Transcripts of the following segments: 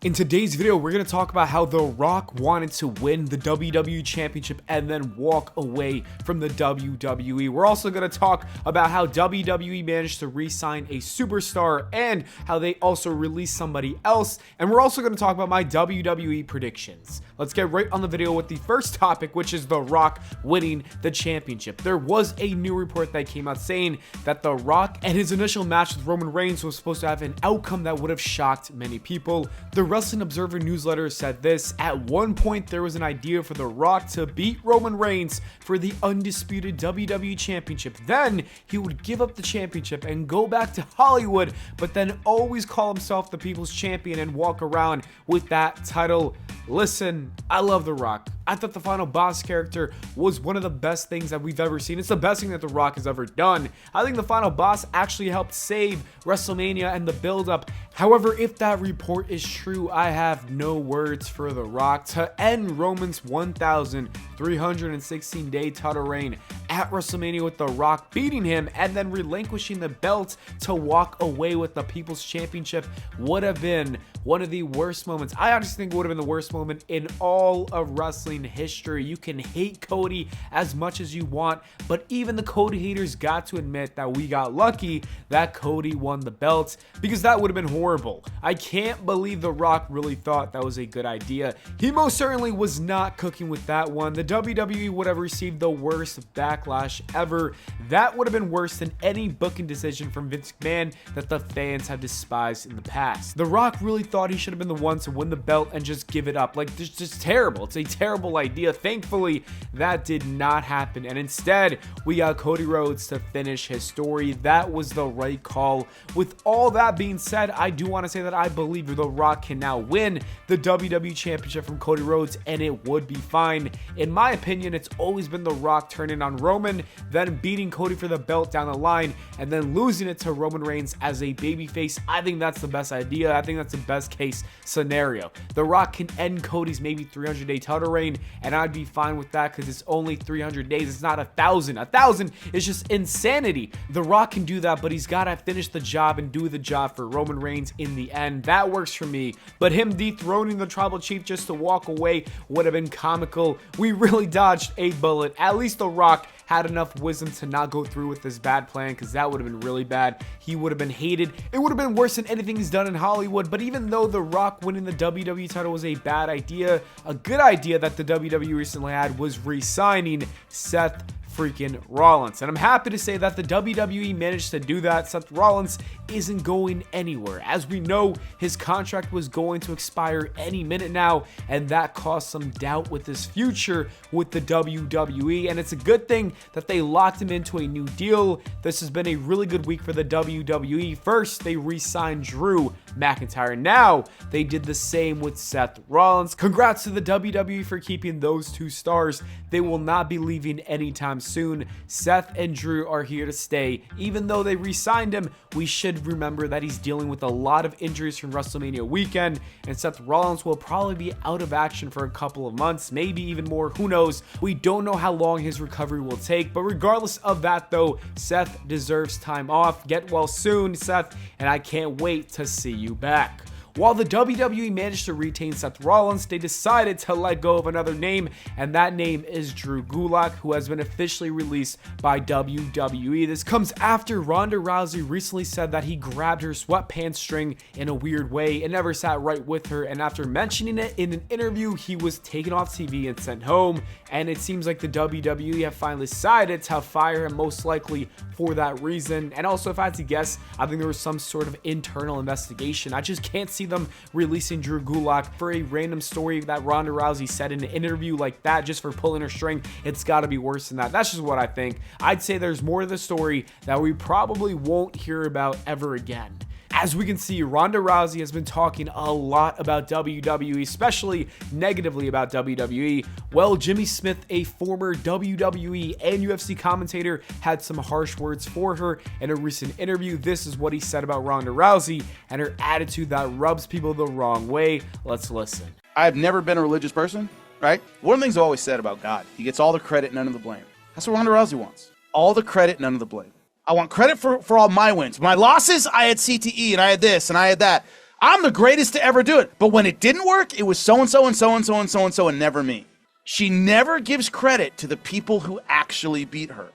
In today's video, we're going to talk about how The Rock wanted to win the WWE Championship and then walk away from the WWE. We're also going to talk about how WWE managed to re-sign a superstar and how they also released somebody else. And we're also going to talk about my WWE predictions. Let's get right on the video with the first topic, which is The Rock winning the championship. There was a new report that came out saying that The Rock and his initial match with Roman Reigns was supposed to have an outcome that would have shocked many people. The Wrestling Observer newsletter said this: at one point there was an idea for The Rock to beat Roman Reigns for the undisputed WWE Championship. Then he would give up the championship and go back to Hollywood, but then always call himself the People's Champion and walk around with that title. Listen, I love The Rock. I thought the Final Boss character was one of the best things that we've ever seen. It's the best thing that The Rock has ever done. I think the Final Boss actually helped save WrestleMania and the build-up. However, if that report is true, I have no words for The Rock to end Roman's 1,316-day title reign at WrestleMania with The Rock beating him and then relinquishing the belt to walk away with the People's Championship would have been one of the worst moments. I honestly think it would have been the worst moment in all of wrestling history. You can hate Cody as much as you want, but even the Cody haters got to admit that we got lucky that Cody won the belt, because that would have been horrible. I can't believe The Rock really thought that was a good idea. He most certainly was not cooking with that one. The WWE would have received the worst backlash ever. That would have been worse than any booking decision from Vince McMahon that the fans have despised in the past. The Rock really thought he should have been the one to win the belt and just give it up. Like, it's just terrible. It's a terrible idea. Thankfully, that did not happen, and instead we got Cody Rhodes to finish his story. That was the right call. With all that being said, I do want to say that I believe The Rock can now win the WWE Championship from Cody Rhodes, and it would be fine. In my opinion, it's always been The Rock turning on Roman, then beating Cody for the belt down the line, and then losing it to Roman Reigns as a babyface. I think that's the best idea. I think that's the best case scenario. The Rock can end Cody's maybe 300-day title reign, and I'd be fine with that because it's only 300 days. It's not 1,000. 1,000 is just insanity. The Rock can do that, but he's got to finish the job and do the job for Roman Reigns in the end. That works for me, but him dethroning the Tribal Chief just to walk away would have been comical. We really dodged a bullet. At least The Rock had enough wisdom to not go through with this bad plan, because that would have been really bad. He would have been hated. It would have been worse than anything he's done in Hollywood. But even though The Rock winning the WWE title was a bad idea, a good idea that the WWE recently had was re-signing Seth freaking Rollins. And I'm happy to say that the WWE managed to do that. Seth Rollins isn't going anywhere. As we know, his contract was going to expire any minute now, and that caused some doubt with his future with the WWE, and it's a good thing that they locked him into a new deal. This has been a really good week for the WWE. First, they re-signed Drew McIntyre. Now, they did the same with Seth Rollins. Congrats to the WWE for keeping those two stars. They will not be leaving anytime soon. Seth and Drew are here to stay. Even though they re-signed him, we should remember that he's dealing with a lot of injuries from WrestleMania weekend, and Seth Rollins will probably be out of action for a couple of months, maybe even more. Who knows? We don't know how long his recovery will take, but regardless of that though, Seth deserves time off. Get well soon, Seth, and I can't wait to see you back. While the WWE managed to retain Seth Rollins, they decided to let go of another name, and that name is Drew Gulak, who has been officially released by WWE. This comes after Ronda Rousey recently said that he grabbed her sweatpants string in a weird way and never sat right with her, and after mentioning it in an interview, he was taken off TV and sent home, and it seems like the WWE have finally decided to fire him, most likely for that reason. And also, if I had to guess, I think there was some sort of internal investigation. I just can't see them releasing Drew Gulak for a random story that Ronda Rousey said in an interview like that just for pulling her string. It's got to be worse than that. That's just what I think. I'd say there's more to the story that we probably won't hear about ever again. As we can see, Ronda Rousey has been talking a lot about WWE, especially negatively about WWE. Well, Jimmy Smith, a former WWE and UFC commentator, had some harsh words for her in a recent interview. This is what he said about Ronda Rousey and her attitude that rubs people the wrong way. Let's listen. I've never been a religious person, right? One of the things I've always said about God, he gets all the credit, none of the blame. That's what Ronda Rousey wants. All the credit, none of the blame. I want credit for all my wins. My losses, I had CTE and I had this and I had that. I'm the greatest to ever do it. But when it didn't work, it was so-and-so and so-and-so and so-and-so and never me. She never gives credit to the people who actually beat her.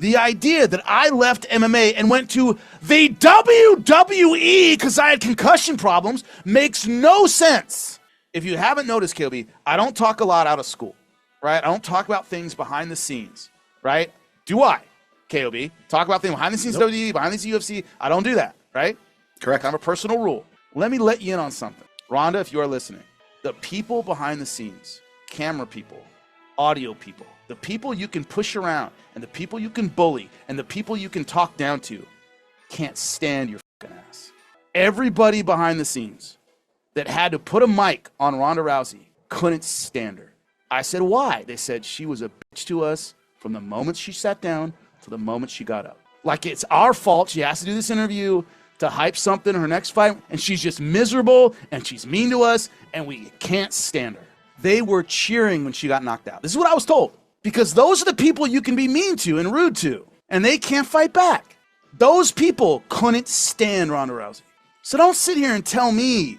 The idea that I left MMA and went to the WWE because I had concussion problems makes no sense. If you haven't noticed, KOB, I don't talk a lot out of school, right? I don't talk about things behind the scenes, right? Do I, KOB? Talk about things behind the scenes, nope. WWE, behind the scenes, UFC. I don't do that, right? Correct. Kind of a personal rule. Let me let you in on something. Ronda, if you are listening, the people behind the scenes, camera people, audio people, the people you can push around and the people you can bully and the people you can talk down to can't stand your fucking ass. Everybody behind the scenes that had to put a mic on Ronda Rousey couldn't stand her. I said, why? They said she was a bitch to us from the moment she sat down to the moment she got up. Like it's our fault she has to do this interview to hype something in her next fight, and she's just miserable and she's mean to us and we can't stand her. They were cheering when she got knocked out. This is what I was told. Because those are the people you can be mean to and rude to, and they can't fight back. Those people couldn't stand Ronda Rousey. So don't sit here and tell me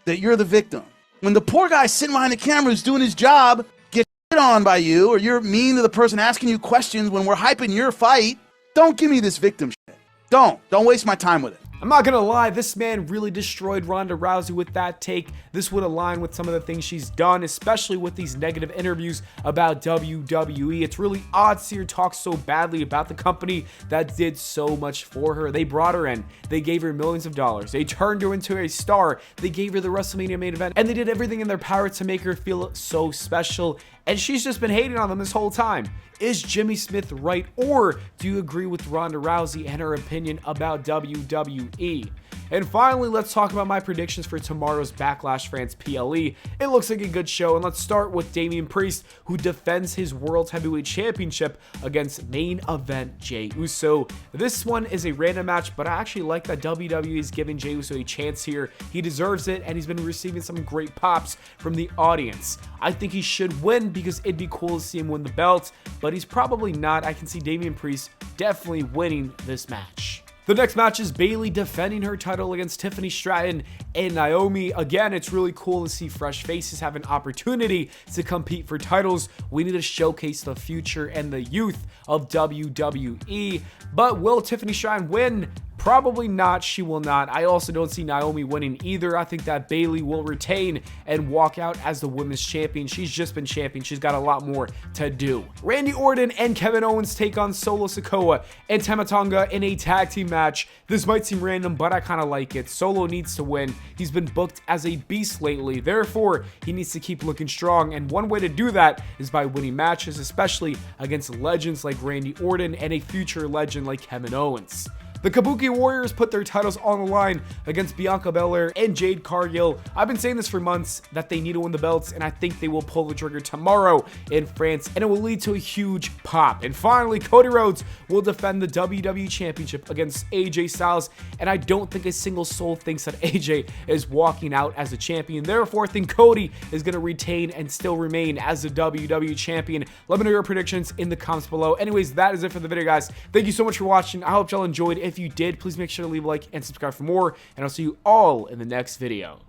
that you're the victim. When the poor guy sitting behind the camera who's doing his job gets shit on by you, or you're mean to the person asking you questions when we're hyping your fight, don't give me this victim shit. Don't waste my time with it. I'm not gonna lie, this man really destroyed Ronda Rousey with that take. This would align with some of the things she's done, especially with these negative interviews about WWE. It's really odd to see her talk so badly about the company that did so much for her. They brought her in, they gave her millions of dollars, they turned her into a star, they gave her the WrestleMania main event, and they did everything in their power to make her feel so special. And she's just been hating on them this whole time. Is Jimmy Smith right, or do you agree with Ronda Rousey and her opinion about WWE? And finally, let's talk about my predictions for tomorrow's Backlash France PLE. It looks like a good show, and let's start with Damian Priest, who defends his World Heavyweight Championship against main event Jey Uso. This one is a random match, but I actually like that WWE is giving Jey Uso a chance here. He deserves it, and he's been receiving some great pops from the audience. I think he should win because it'd be cool to see him win the belt, but he's probably not. I can see Damian Priest definitely winning this match. The next match is Bayley defending her title against Tiffany Stratton and Naomi. Again, it's really cool to see fresh faces have an opportunity to compete for titles. We need to showcase the future and the youth of WWE. But will Tiffany Stratton win? Probably not. She will not. I also don't see Naomi winning either. I think that Bayley will retain and walk out as the women's champion. She's just been champion. She's got a lot more to do. Randy Orton and Kevin Owens take on Solo Sikoa and Tama Tonga in a tag team match. This might seem random, but I kind of like it. Solo needs to win. He's been booked as a beast lately. Therefore, he needs to keep looking strong. And one way to do that is by winning matches, especially against legends like Randy Orton and a future legend like Kevin Owens. The Kabuki Warriors put their titles on the line against Bianca Belair and Jade Cargill. I've been saying this for months that they need to win the belts, and I think they will pull the trigger tomorrow in France, and it will lead to a huge pop. And finally, Cody Rhodes will defend the WWE Championship against AJ Styles, and I don't think a single soul thinks that AJ is walking out as the champion. Therefore, I think Cody is going to retain and still remain as the WWE Champion. Let me know your predictions in the comments below. Anyways, that is it for the video, guys. Thank you so much for watching. I hope y'all enjoyed. If you did, please make sure to leave a like and subscribe for more, and I'll see you all in the next video.